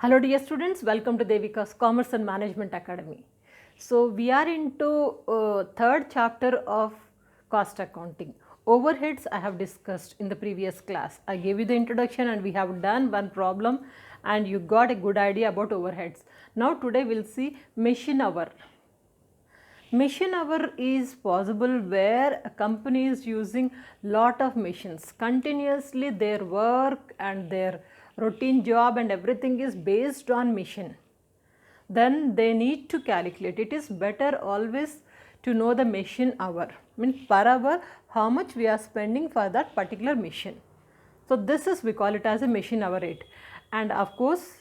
Hello dear students, welcome to Devika's Commerce and Management Academy. So we are into third chapter of cost accounting. Overheads I have discussed in the previous class. I gave you the introduction and we have done one problem and you got a good idea about overheads. Now today we will see machine hour. Machine hour is possible where a company is using lot of machines. Continuously their work and their routine job and everything is based on machine. Then they need to calculate. It is better always to know the machine hour. Means per hour how much we are spending for that particular machine. So this is, we call it as a machine hour rate. And of course,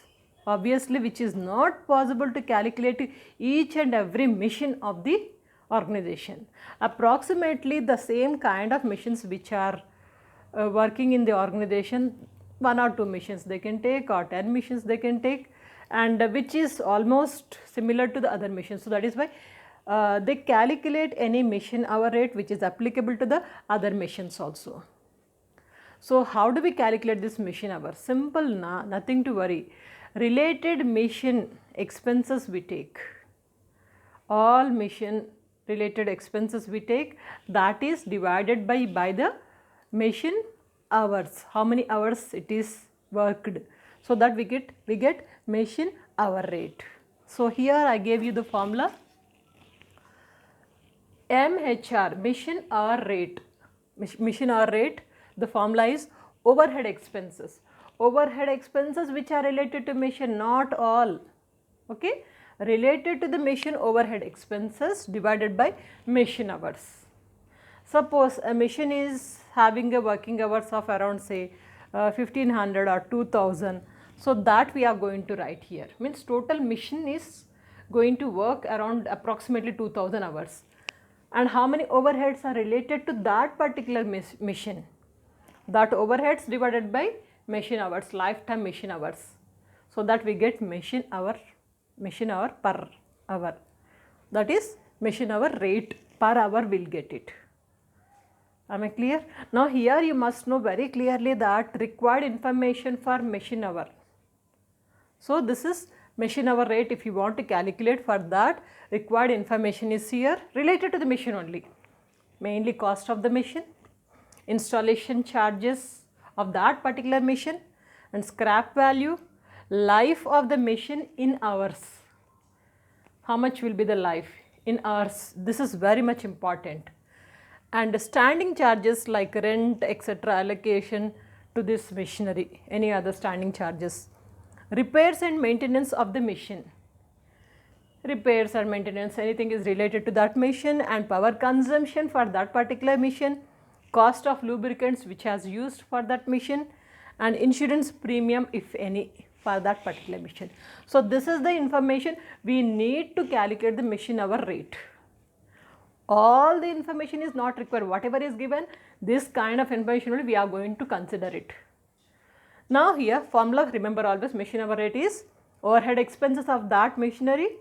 obviously which is not possible to calculate each and every machine of the organization. Approximately the same kind of machines which are working in the organization, 1 or 2 machines they can take or 10 machines they can take, and which is almost similar to the other machines. So that is why they calculate any machine hour rate which is applicable to the other machines also. So how do we calculate this machine hour? Simple, nothing to worry. Related machine expenses we take. All machine related expenses we take, that is divided by the machine hours. How many hours it is worked. So that we get machine hour rate. So here I gave you the formula. MHR, machine hour rate. Machine hour rate, the formula is overhead expenses. Overhead expenses which are related to machine, not all. Okay, related to the machine overhead expenses divided by machine hours. Suppose a machine is having a working hours of around say 1500 or 2000. So that we are going to write here. Means total machine is going to work around approximately 2000 hours. And how many overheads are related to that particular machine? That overheads divided by machine hours, lifetime machine hours. So that we get machine hour per hour. That is machine hour rate per hour we will get it. Am I clear? Now here you must know very clearly that required information for machine hour. So this is machine hour rate. If you want to calculate, for that required information is here related to the machine only. Mainly cost of the machine, installation charges of that particular machine, and scrap value, life of the machine in hours. How much will be the life in hours? This is very much important. And standing charges like rent, etc., allocation to this machinery, any other standing charges. Repairs and maintenance of the machine. Repairs or maintenance, anything is related to that machine, and power consumption for that particular machine, cost of lubricants which has used for that machine, and insurance premium if any for that particular machine. So this is the information we need to calculate the machine hour rate. All the information is not required. Whatever is given, this kind of information only we are going to consider it. Now here formula, remember always, machine hour rate is overhead expenses of that machinery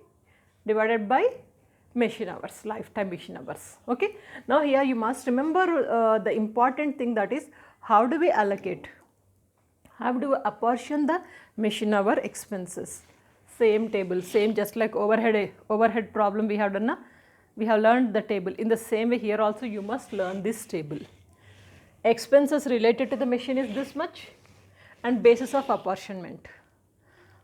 divided by machine hours, lifetime machine hours. Okay. Now here you must remember the important thing, that is how do we allocate? How do we apportion the machine hour expenses? Same table, same, just like overhead problem we have done. We have learned the table. In the same way here also you must learn this table. Expenses related to the machine is this much, and basis of apportionment.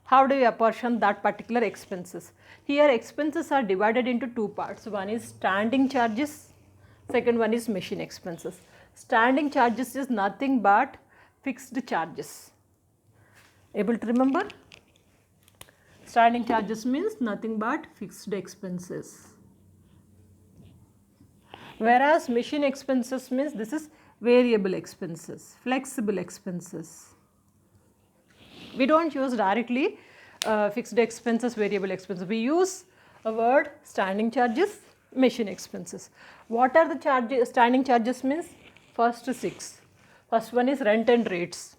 How do you apportion that particular expenses? Here expenses are divided into two parts. One is standing charges, second one is machine expenses. Standing charges is nothing but fixed charges. Able to remember? Standing charges means nothing but fixed expenses. Whereas machine expenses means this is variable expenses, flexible expenses. We don't use directly fixed expenses, variable expenses. We use a word standing charges, machine expenses. What are the charges? Standing charges means first 6. First one is rent and rates.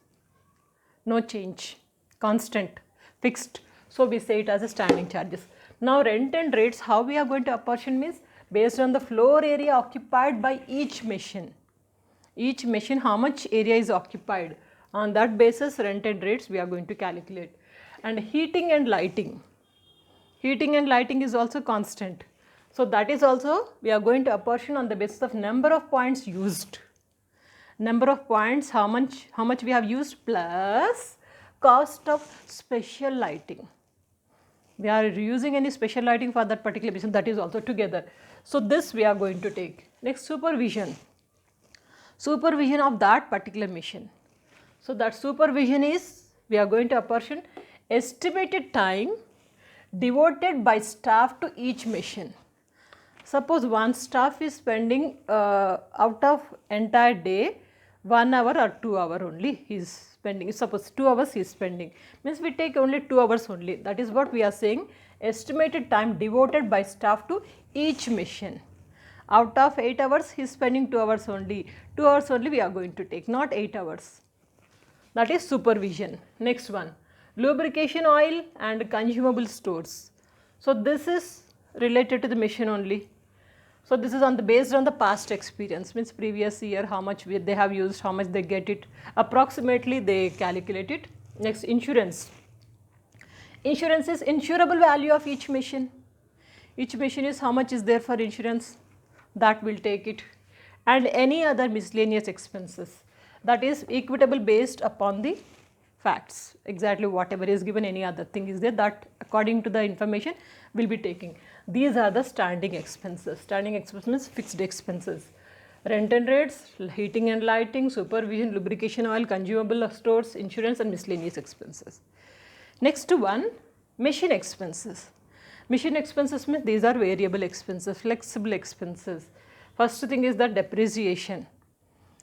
No change, constant, fixed. So we say it as a standing charges. Now rent and rates, how we are going to apportion means based on the floor area occupied by each machine. Each machine, how much area is occupied. On that basis, rent and rates we are going to calculate. And heating and lighting. Heating and lighting is also constant. So that is also we are going to apportion on the basis of number of points used. Number of points, how much we have used plus cost of special lighting. We are using any special lighting for that particular mission, that is also together. So this we are going to take. Next, supervision. Supervision of that particular mission. So that supervision is, we are going to apportion estimated time devoted by staff to each mission. Suppose one staff is spending out of entire day 1 hour or 2 hour only he is spending. Suppose 2 hours he is spending, means we take only 2 hours only. That is what we are saying, estimated time devoted by staff to each mission. Out of 8 hours he is spending 2 hours only. 2 hours only we are going to take, not 8 hours. That is supervision. Next one, lubrication oil and consumable stores. So this is related to the mission only. So this is based on the past experience, means previous year how much they have used, how much they get it, approximately they calculate it. Next, insurance. Insurance is insurable value of each mission. Each mission is how much is there for insurance, that will take it. And any other miscellaneous expenses, that is equitable based upon the facts, exactly whatever is given, any other thing is there, that according to the information will be taking. These are the standing expenses. Standing expenses means fixed expenses. Rent and rates, heating and lighting, supervision, lubrication oil, consumable stores, insurance and miscellaneous expenses. Next one, mission expenses. Mission expenses means these are variable expenses, flexible expenses. First thing is the depreciation.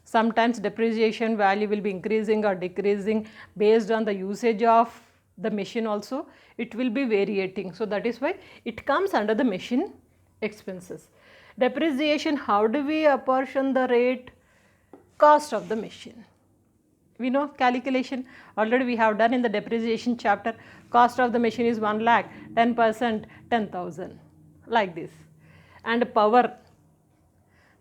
Sometimes depreciation value will be increasing or decreasing based on the usage of the machine also, it will be variating. So that is why it comes under the machine expenses. Depreciation, how do we apportion the rate? Cost of the machine. We know calculation, already we have done in the depreciation chapter, cost of the machine is 1 lakh, 10%, 10,000, like this. And power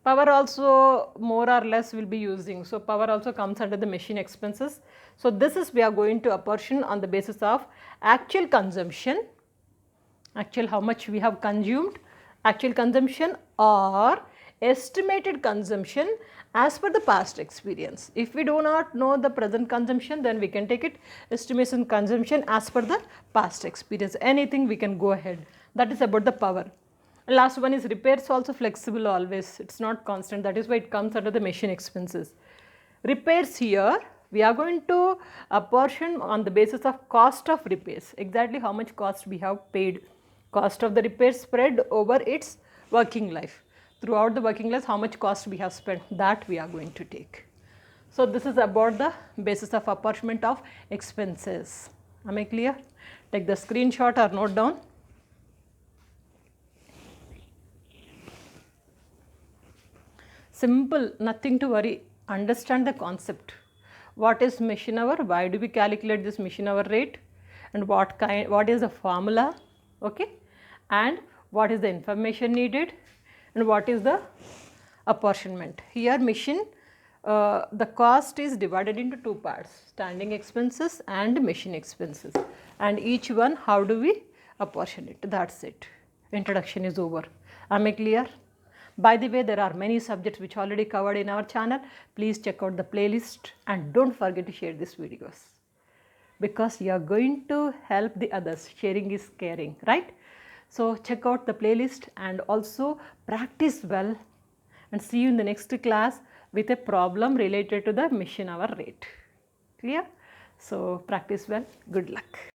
also more or less will be using. So power also comes under the machine expenses. So this is we are going to apportion on the basis of actual consumption, actual how much we have consumed, actual consumption or estimated consumption as per the past experience. If we do not know the present consumption, then we can take it estimation consumption as per the past experience. Anything we can go ahead. That is about the power. Last one is repairs, also flexible always, it is not constant, that is why it comes under the machine expenses. Repairs here we are going to apportion on the basis of cost of repairs, exactly how much cost we have paid, cost of the repair spread over its working life. Throughout the working life how much cost we have spent, that we are going to take. So this is about the basis of apportionment of expenses. Am I clear? Take the screenshot or note down. Simple, nothing to worry, understand the concept. What is machine hour, why do we calculate this machine hour rate, and what is the formula, okay, and what is the information needed, and what is the apportionment. Here machine, the cost is divided into 2 parts, standing expenses and machine expenses, and each one how do we apportion it, that is it. Introduction is over. Am I clear? By the way, there are many subjects which already covered in our channel. Please check out the playlist and don't forget to share these videos, because you are going to help the others. Sharing is caring, right? So check out the playlist and also practice well, and see you in the next class with a problem related to the machine hour rate. Clear? So practice well. Good luck.